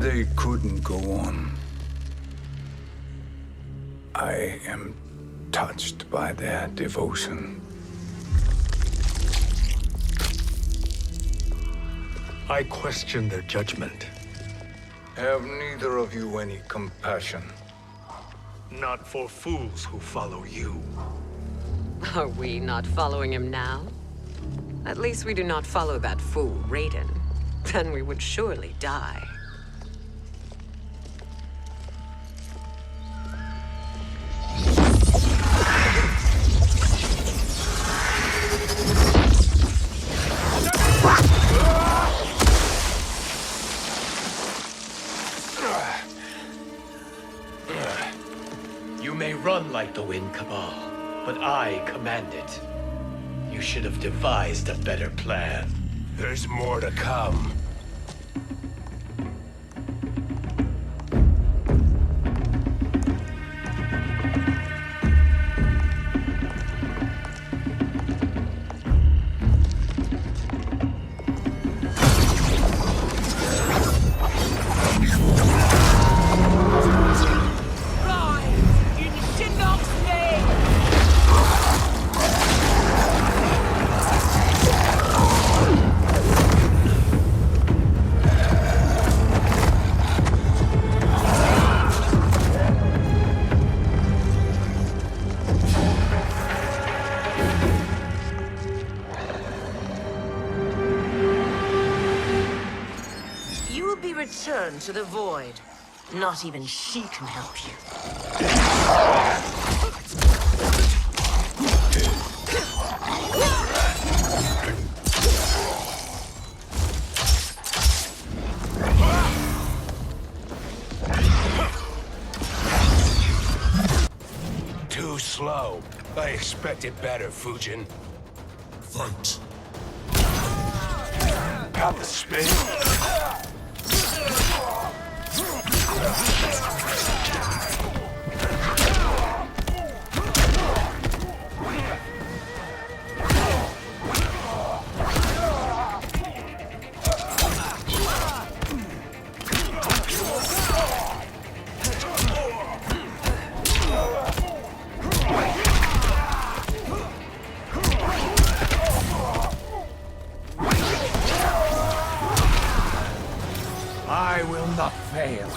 They couldn't go on. I am touched by their devotion. I question their judgment. Have neither of you any compassion? Not for fools who follow you. Are we not following him now? At least we do not follow that fool, Raiden. Then we would surely die. You may run like the wind, Cabal, but I command it. You should have devised a better plan. There's more to come. Return to the void. Not even she can help you. Too slow. I expected better, Fujin. Fight. Got the spin. I will not fail.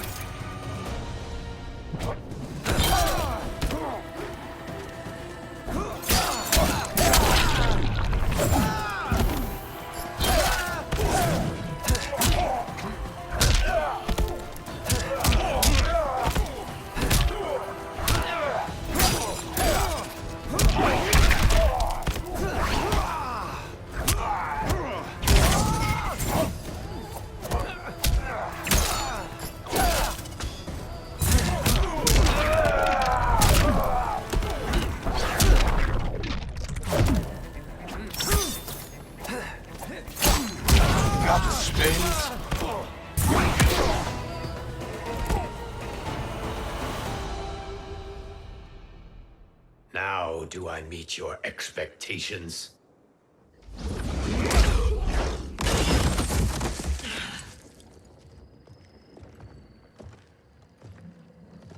Got the spins. Now do I meet your expectations?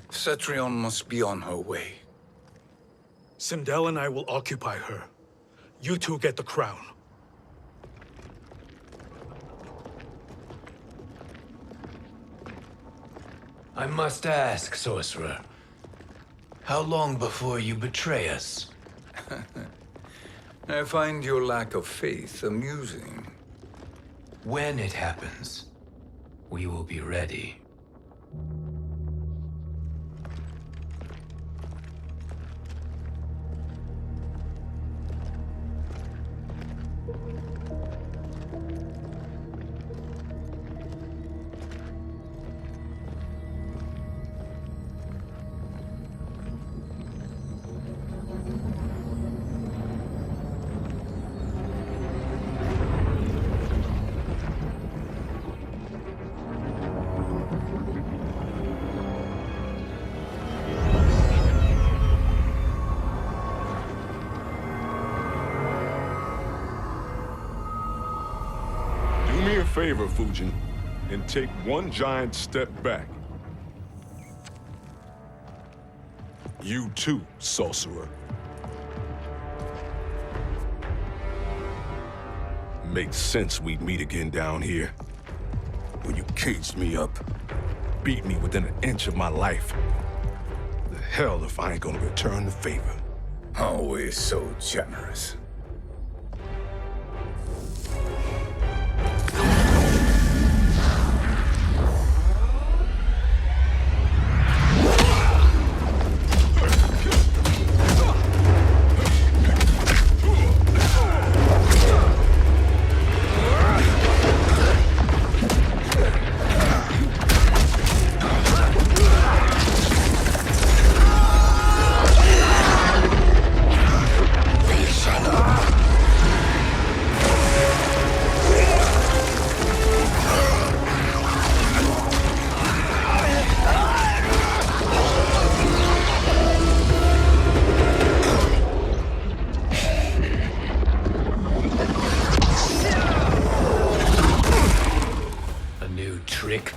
Cetrion must be on her way. Sindel and I will occupy her. You two get the crown. I must ask, sorcerer. How long before you betray us? I find your lack of faith amusing. When it happens, we will be ready. Do me a favor, Fujin, and take one giant step back. You too, sorcerer. Makes sense we'd meet again down here. When you caged me up, beat me within an inch of my life. The hell if I ain't gonna return the favor. Always so generous.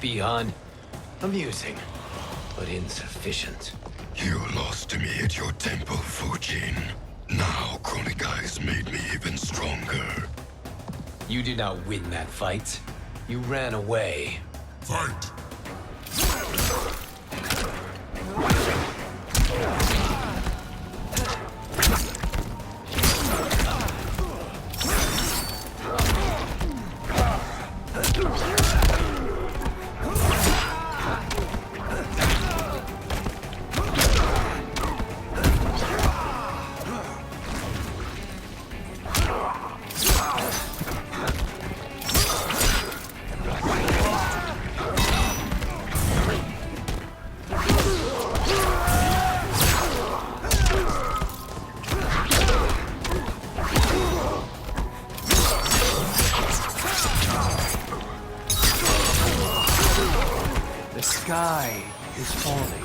Beyond amusing, but insufficient. You lost to me at your temple, Fujin. Now Chronic Eyes made me even stronger. You did not win that fight. You ran away. Fight! The sky is falling.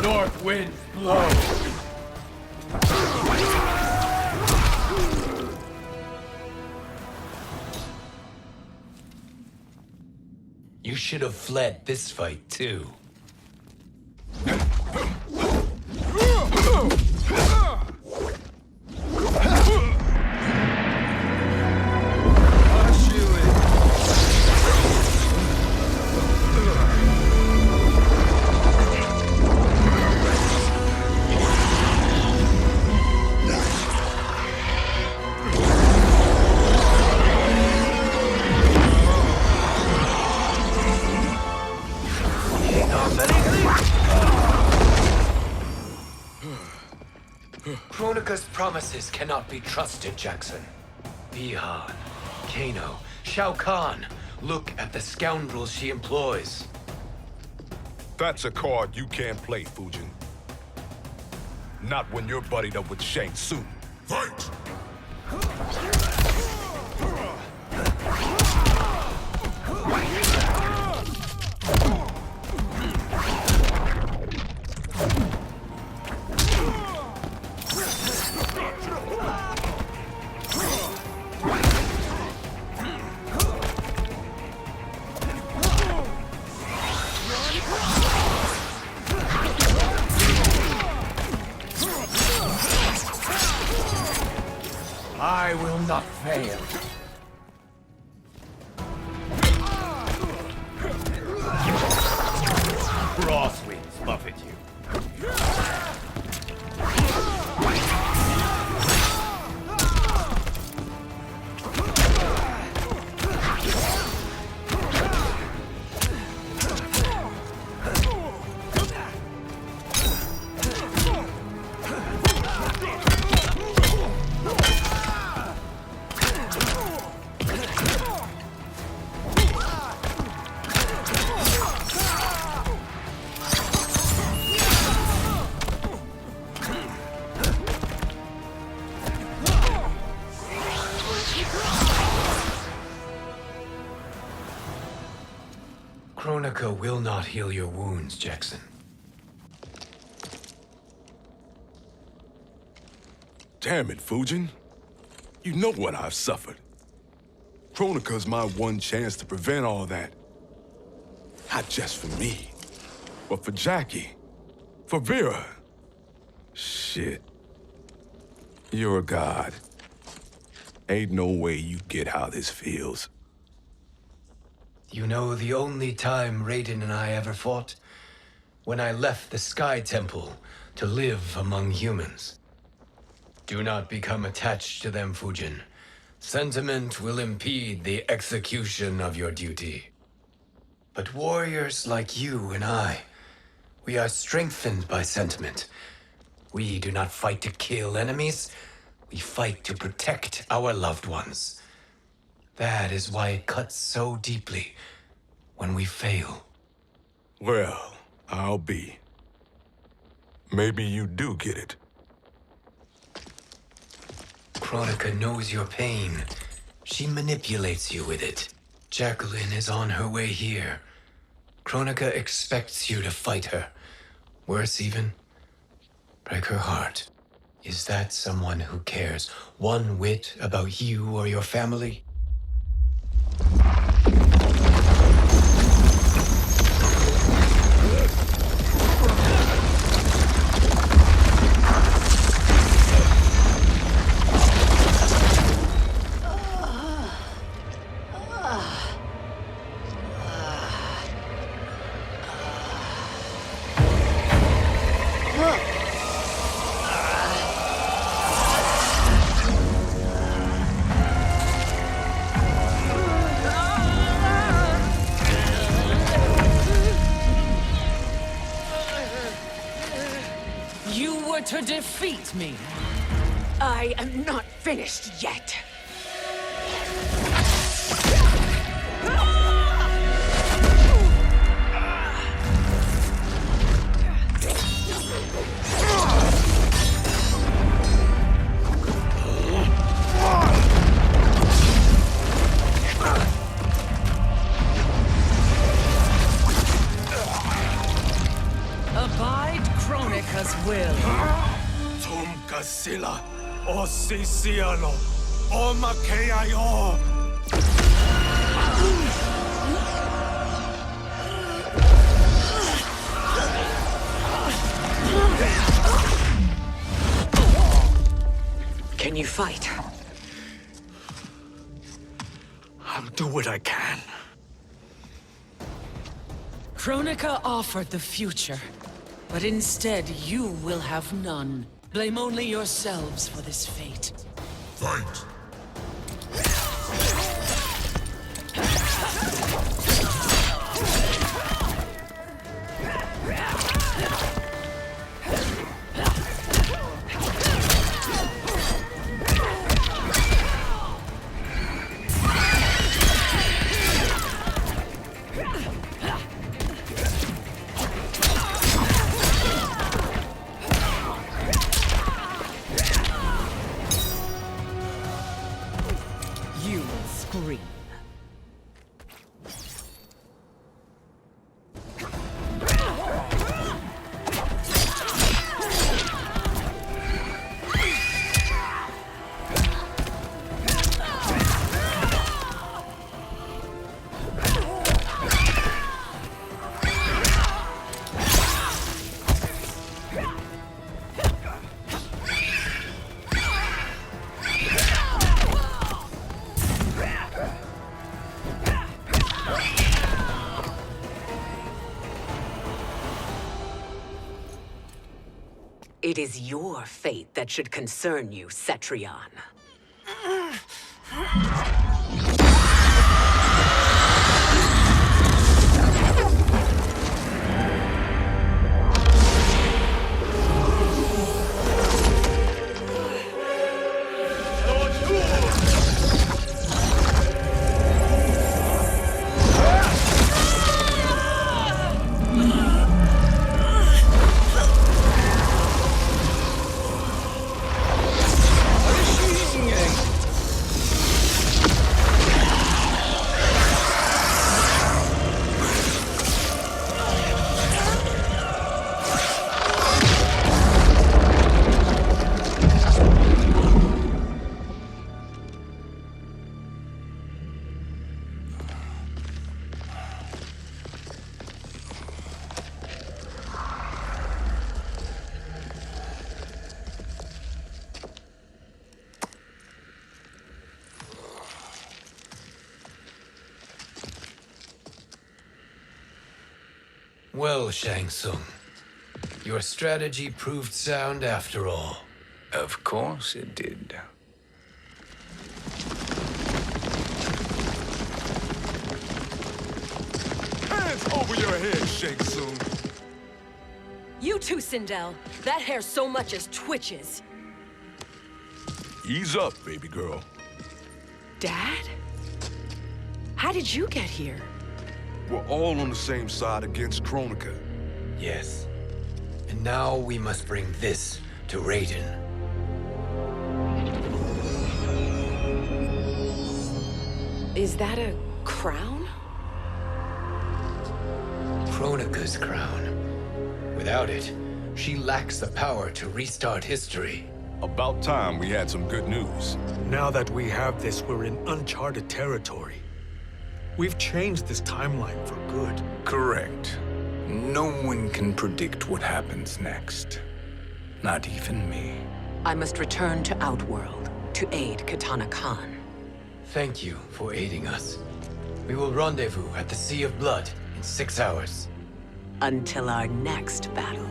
North wind blow. You should have fled this fight too. Kronika's promises cannot be trusted, Jackson. Bihan, Kano, Shao Kahn. Look at the scoundrels she employs. That's a card you can't play, Fujin. Not when you're buddied up with Shang Tsung. Fight! I will not fail. Crosswinds buffet you. Kronika will not heal your wounds, Jackson. Damn it, Fujin. You know what I've suffered. Kronika's my one chance to prevent all that. Not just for me, but for Jackie, for Vera. Shit. You're a god. Ain't no way you get how this feels. You know the only time Raiden and I ever fought? When I left the Sky Temple to live among humans. Do not become attached to them, Fujin. Sentiment will impede the execution of your duty. But warriors like you and I, we are strengthened by sentiment. We do not fight to kill enemies. We fight to protect our loved ones. That is why it cuts so deeply when we fail. Well, I'll be. Maybe you do get it. Kronika knows your pain. She manipulates you with it. Jacqueline is on her way here. Kronika expects you to fight her. Worse even, break her heart. Is that someone who cares one whit about you or your family? To defeat me. I am not finished yet. Abide Kronika's will. Tum kasila, o sisialo, o makeayo. Can you fight? I'll do what I can. Kronika offered the future, but instead you will have none. Blame only yourselves for this fate. Fight! You will scream. It is your fate that should concern you, Cetrion. Well, Shang Tsung, your strategy proved sound after all. Of course it did. Hands over your head, Shang Tsung. You too, Sindel. That hair so much as twitches. Ease up, baby girl. Dad? How did you get here? We're all on the same side against Kronika. Yes. And now we must bring this to Raiden. Is that a crown? Kronika's crown. Without it, she lacks the power to restart history. About time we had some good news. Now that we have this, we're in uncharted territory. We've changed this timeline for good. Correct. No one can predict what happens next. Not even me. I must return to Outworld to aid Katana Khan. Thank you for aiding us. We will rendezvous at the Sea of Blood in 6 hours. Until our next battle.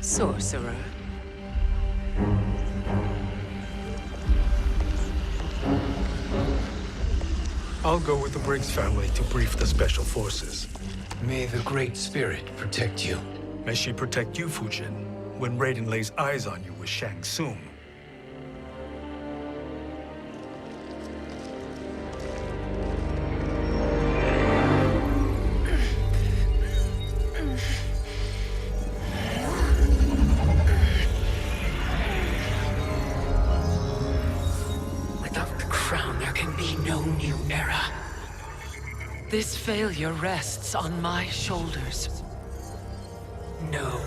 Sorcerer. I'll go with the Briggs family to brief the Special Forces. May the Great Spirit protect you. May she protect you, Fujin, when Raiden lays eyes on you with Shang Tsung. Without the crown, there can be no new era. This failure rests on my shoulders. No.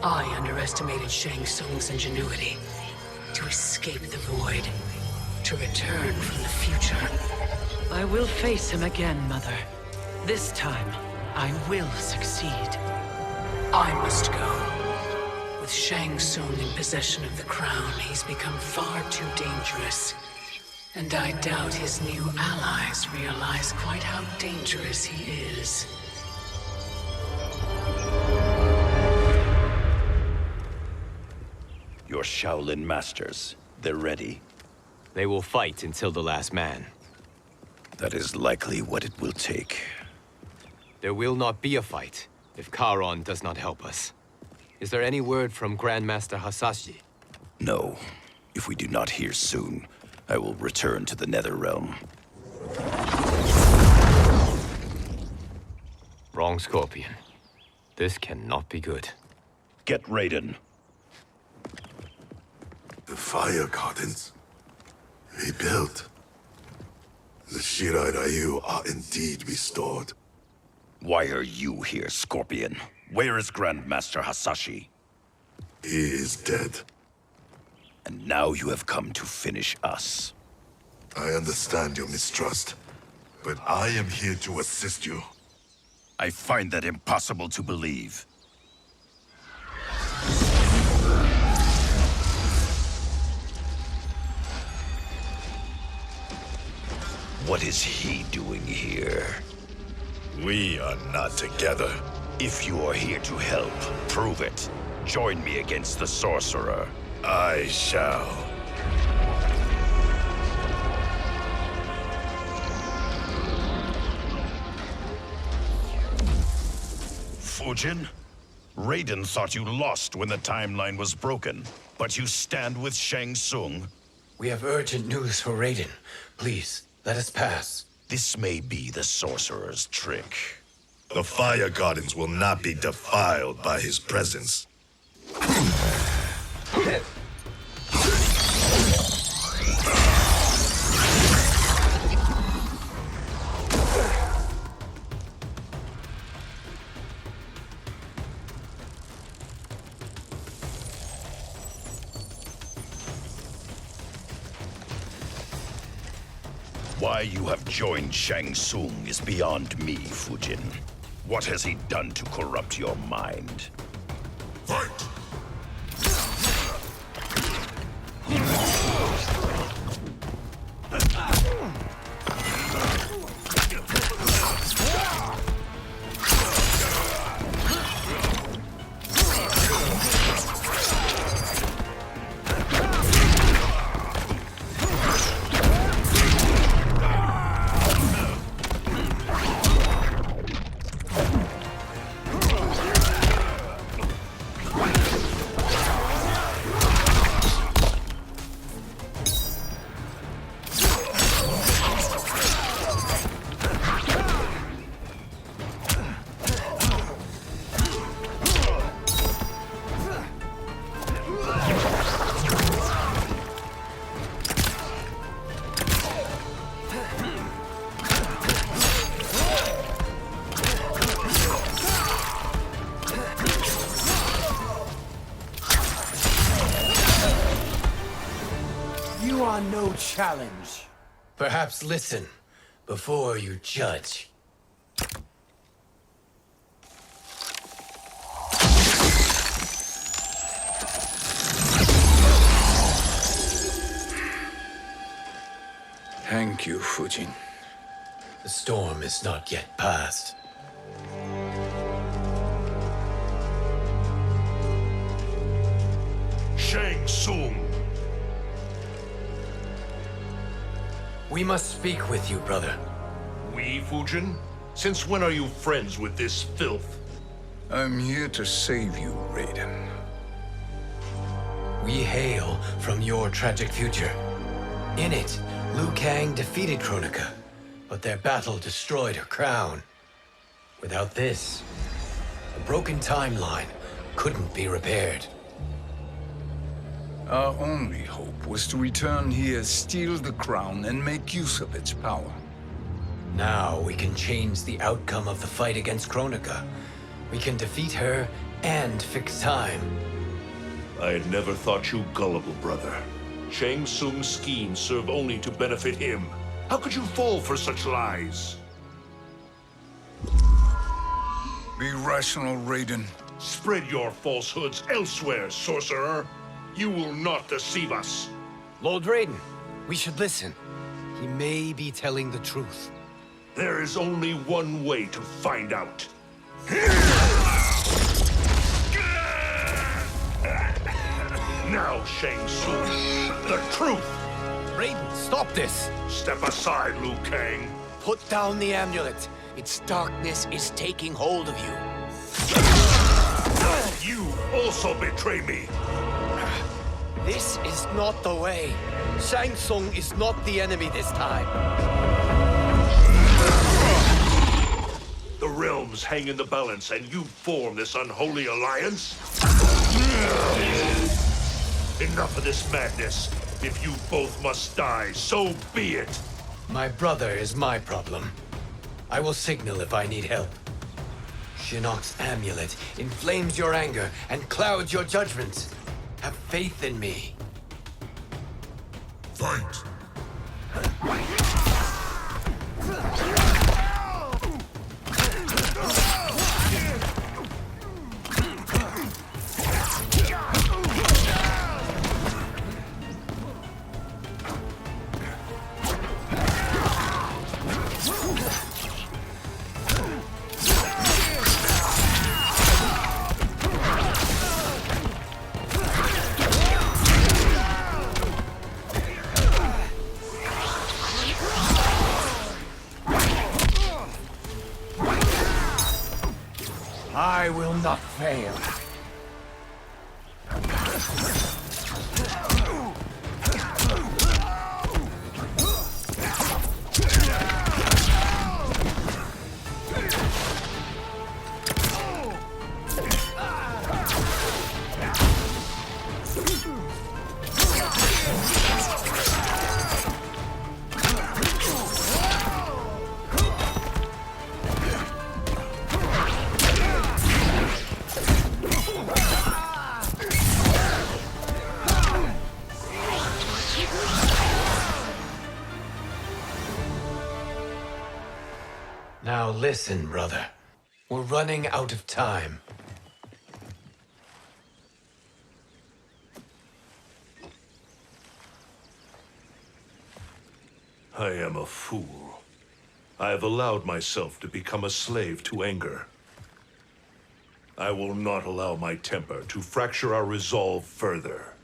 I underestimated Shang Tsung's ingenuity. To escape the void. To return from the future. I will face him again, Mother. This time, I will succeed. I must go. With Shang Tsung in possession of the crown, he's become far too dangerous. And I doubt his new allies realize quite how dangerous he is. Your Shaolin masters, they're ready. They will fight until the last man. That is likely what it will take. There will not be a fight if Charon does not help us. Is there any word from Grandmaster Hasashi? No. If we do not hear soon, I will return to the Netherrealm. Wrong, Scorpion. This cannot be good. Get Raiden. The fire gardens. Rebuilt. The Shirai Ryu are indeed restored. Why are you here, Scorpion? Where is Grandmaster Hasashi? He is dead. And now you have come to finish us. I understand your mistrust, but I am here to assist you. I find that impossible to believe. What is he doing here? We are not together. If you are here to help, prove it. Join me against the Sorcerer. I shall. Fujin? Raiden thought you lost when the timeline was broken, but you stand with Shang Tsung. We have urgent news for Raiden. Please, let us pass. This may be the Sorcerer's trick. The fire gardens will not be defiled by his presence. Why you have joined Shang Tsung is beyond me, Fujin. What has he done to corrupt your mind? Fight! You are no challenge. Perhaps listen before you judge. Thank you, Fujin. The storm is not yet past. Shang Tsung! We must speak with you, brother. We, Fujin? Since when are you friends with this filth? I'm here to save you, Raiden. We hail from your tragic future. In it, Liu Kang defeated Kronika, but their battle destroyed her crown. Without this, the broken timeline couldn't be repaired. Our only hope was to return here, steal the crown, and make use of its power. Now we can change the outcome of the fight against Kronika. We can defeat her and fix time. I had never thought you gullible, brother. Shang Tsung's schemes serve only to benefit him. How could you fall for such lies? Be rational, Raiden. Spread your falsehoods elsewhere, sorcerer. You will not deceive us. Lord Raiden, we should listen. He may be telling the truth. There is only one way to find out. Now, Shang Tsung, the truth! Raiden, stop this! Step aside, Liu Kang. Put down the amulet. Its darkness is taking hold of you. You also betray me. This is not the way. Shang Tsung is not the enemy this time. The realms hang in the balance, and you form this unholy alliance? Enough of this madness. If you both must die, so be it. My brother is my problem. I will signal if I need help. Shinnok's amulet inflames your anger and clouds your judgment. Have faith in me. Fight! I will not fail. Now listen, brother. We're running out of time. I am a fool. I have allowed myself to become a slave to anger. I will not allow my temper to fracture our resolve further.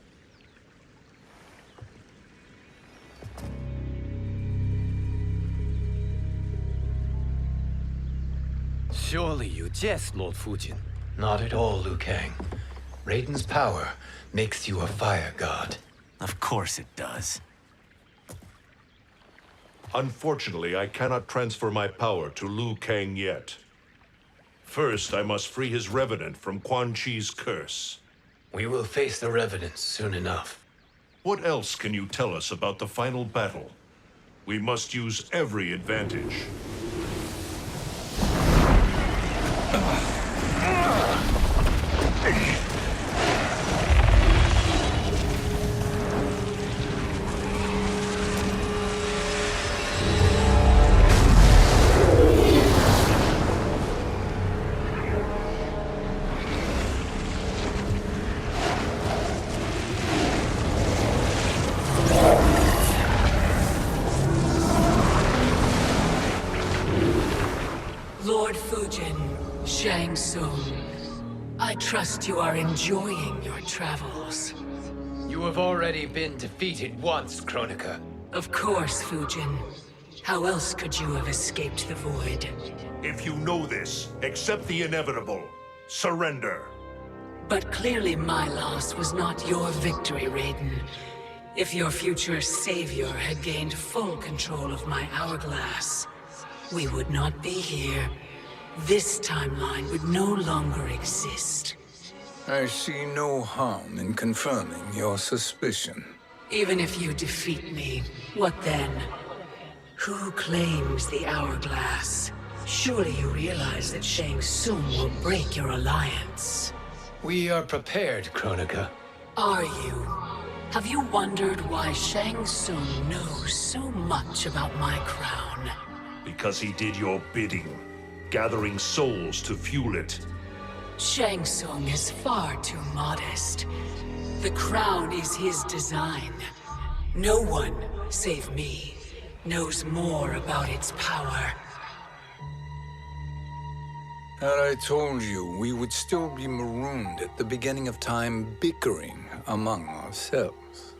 Surely you jest, Lord Fujin. Not at all, Liu Kang. Raiden's power makes you a fire god. Of course it does. Unfortunately, I cannot transfer my power to Liu Kang yet. First, I must free his revenant from Quan Chi's curse. We will face the Revenants soon enough. What else can you tell us about the final battle? We must use every advantage. Shang Tsung, I trust you are enjoying your travels. You have already been defeated once, Kronika. Of course, Fujin. How else could you have escaped the void? If you know this, accept the inevitable. Surrender. But clearly my loss was not your victory, Raiden. If your future savior had gained full control of my hourglass, we would not be here. This timeline would no longer exist. I see no harm in confirming your suspicion. Even if you defeat me, what then? Who claims the hourglass? Surely you realize that Shang Tsung will break your alliance. We are prepared, Kronika. Are you? Have you wondered why Shang Tsung knows so much about my crown? Because he did your bidding, gathering souls to fuel it. Shang Tsung is far too modest. The crown is his design. No one, save me, knows more about its power. Had I told you, we would still be marooned at the beginning of time, bickering among ourselves.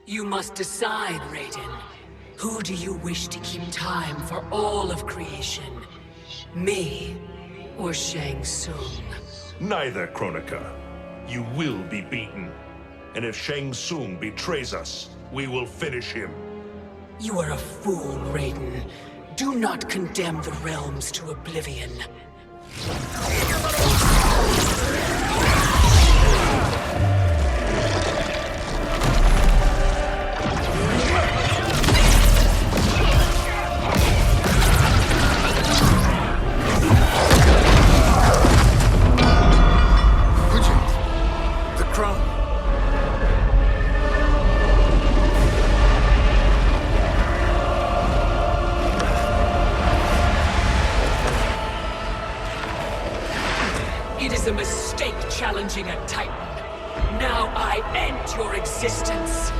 You must decide, Raiden. Who do you wish to keep time for all of creation? Me or Shang Tsung? Neither, Kronika. You will be beaten. And if Shang Tsung betrays us, we will finish him. You are a fool, Raiden. Do not condemn the realms to oblivion. It is a mistake challenging a Titan. Now I end your existence.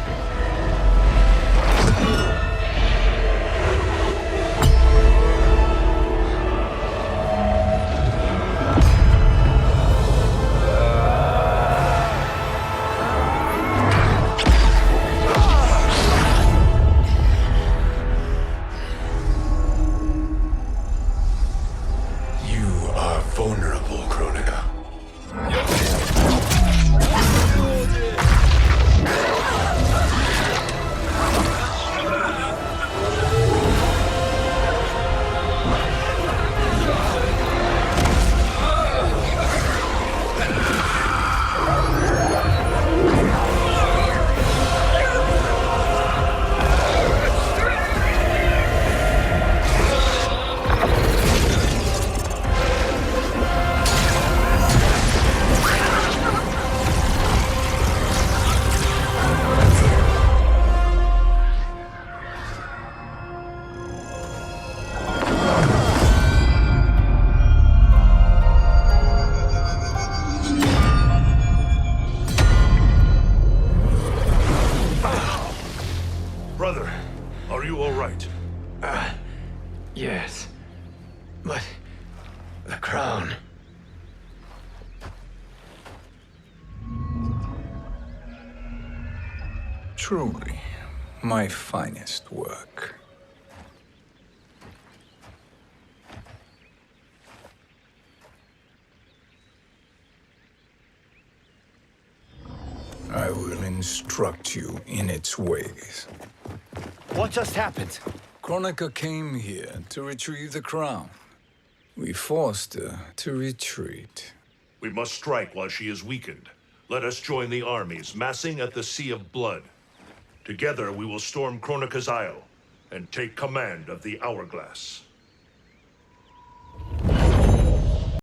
You are vulnerable, Kronika. Brother, are you all right? Yes. But the crown. Truly, my finest work. I will instruct you in its ways. What just happened? Kronika came here to retrieve the crown. We forced her to retreat. We must strike while she is weakened. Let us join the armies, massing at the Sea of Blood. Together we will storm Kronika's Isle and take command of the Hourglass.